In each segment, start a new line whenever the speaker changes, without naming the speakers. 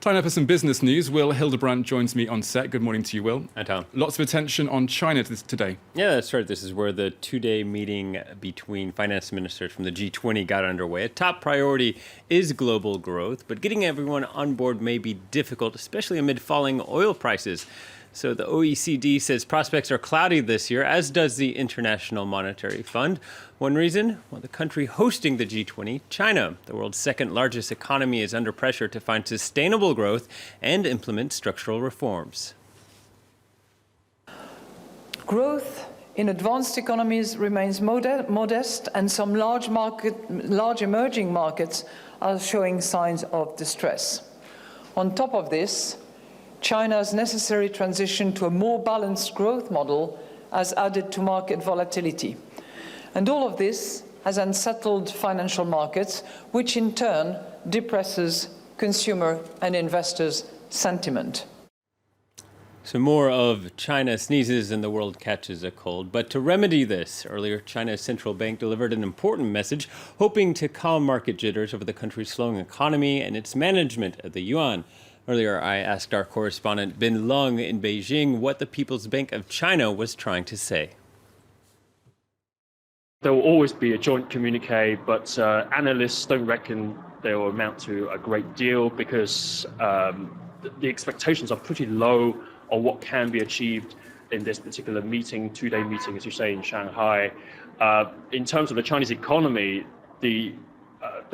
Time now for some business news. Will Hildebrandt joins me on set. Good morning to you, Will.
Hi, Tom.
Lots of attention on China today.
Yeah, that's right. This is where the two-day meeting between finance ministers from the G20 got underway. A top priority is global growth, but getting everyone on board may be difficult, especially amid falling oil prices. So the OECD says prospects are cloudy this year, as does the International Monetary Fund. One reason? Well, the country hosting the G20, China, the world's second largest economy, is under pressure to find sustainable growth and implement structural reforms.
Growth in advanced economies remains modest, and some large emerging markets are showing signs of distress. On top of this, China's necessary transition to a more balanced growth model has added to market volatility. And all of this has unsettled financial markets, which in turn depresses consumer and investors' sentiment.
So more of China sneezes and the world catches a cold. But to remedy this, earlier China's central bank delivered an important message, hoping to calm market jitters over the country's slowing economy and its management of the yuan. Earlier, I asked our correspondent Ben Lung in Beijing what the People's Bank of China was trying to say.
There will always be a joint communique, but analysts don't reckon they will amount to a great deal because the expectations are pretty low on what can be achieved in this particular meeting, two-day meeting, as you say, in Shanghai. In terms of the Chinese economy, the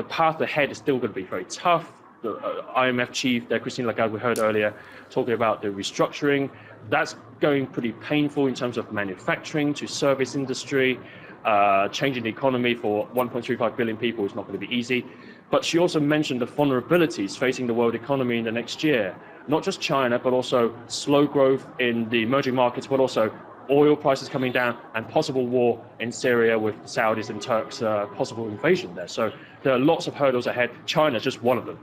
path ahead is still going to be very tough. The IMF chief, Christine Lagarde, we heard earlier, talking about the restructuring. That's going pretty painful in terms of manufacturing to service industry. Changing the economy for 1.35 billion people is not going to be easy. But she also mentioned the vulnerabilities facing the world economy in the next year. Not just China, but also slow growth in the emerging markets, but also oil prices coming down and possible war in Syria with Saudis and Turks, possible invasion there. So there are lots of hurdles ahead. China is just one of them.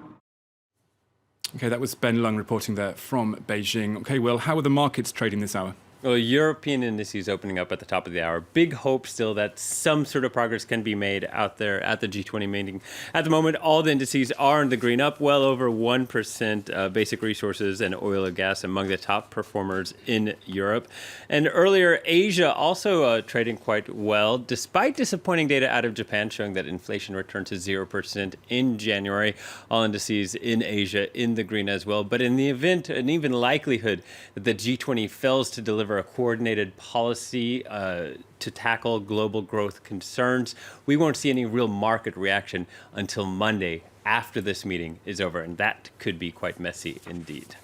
Okay, that was Ben Lung reporting there from Beijing. Okay, Will, how are the markets trading this hour?
Well, European indices opening up at the top of the hour. Big hope still that some sort of progress can be made out there at the G20 meeting. At the moment, all the indices are in the green, up well over 1%. Basic resources and oil and gas among the top performers in Europe. And earlier, Asia also trading quite well, despite disappointing data out of Japan showing that inflation returned to 0% in January. All indices in Asia in the green as well. But in the event, an even likelihood that the G20 fails to deliver a coordinated policy to tackle global growth concerns, we won't see any real market reaction until Monday after this meeting is over, and that could be quite messy indeed.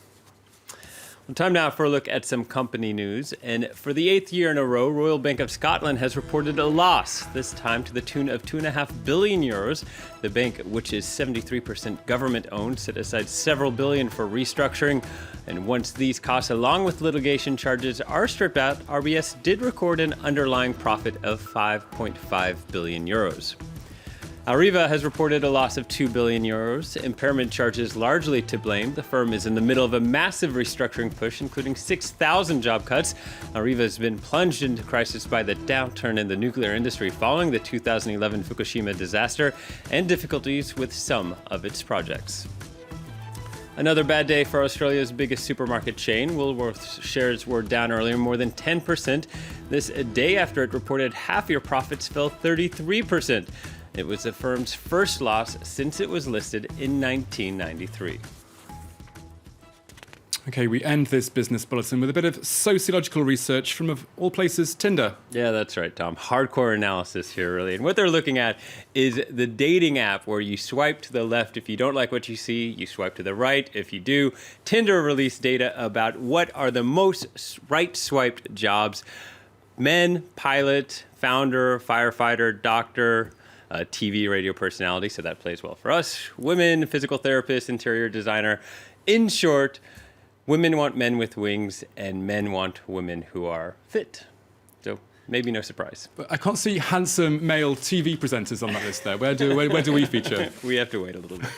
Well, time now for a look at some company news. And for the 8th year in a row, Royal Bank of Scotland has reported a loss, this time to the tune of €2.5 billion. The bank, which is 73% government-owned, set aside several billion for restructuring. And once these costs, along with litigation charges, are stripped out, RBS did record an underlying profit of €5.5 billion. Arriva has reported a loss of €2 billion, impairment charges largely to blame. The firm is in the middle of a massive restructuring push, including 6,000 job cuts. Arriva has been plunged into crisis by the downturn in the nuclear industry following the 2011 Fukushima disaster and difficulties with some of its projects. Another bad day for Australia's biggest supermarket chain. Woolworths shares were down earlier more than 10%. This a day after it reported half-year profits fell 33%. It was the firm's first loss since it was listed in 1993.
Okay, we end this business bulletin with a bit of sociological research from, of all places, Tinder.
Yeah, that's right, Tom. Hardcore analysis here, really. And what they're looking at is the dating app where you swipe to the left if you don't like what you see, you swipe to the right if you do. Tinder released data about what are the most right-swiped jobs. Men, pilot, founder, firefighter, doctor, TV, radio personality, so that plays well for us. Women, physical therapist, interior designer. In short, women want men with wings, and men want women who are fit. So maybe no surprise.
But I can't see handsome male TV presenters on that list there. Where do we feature?
We have to wait a little bit.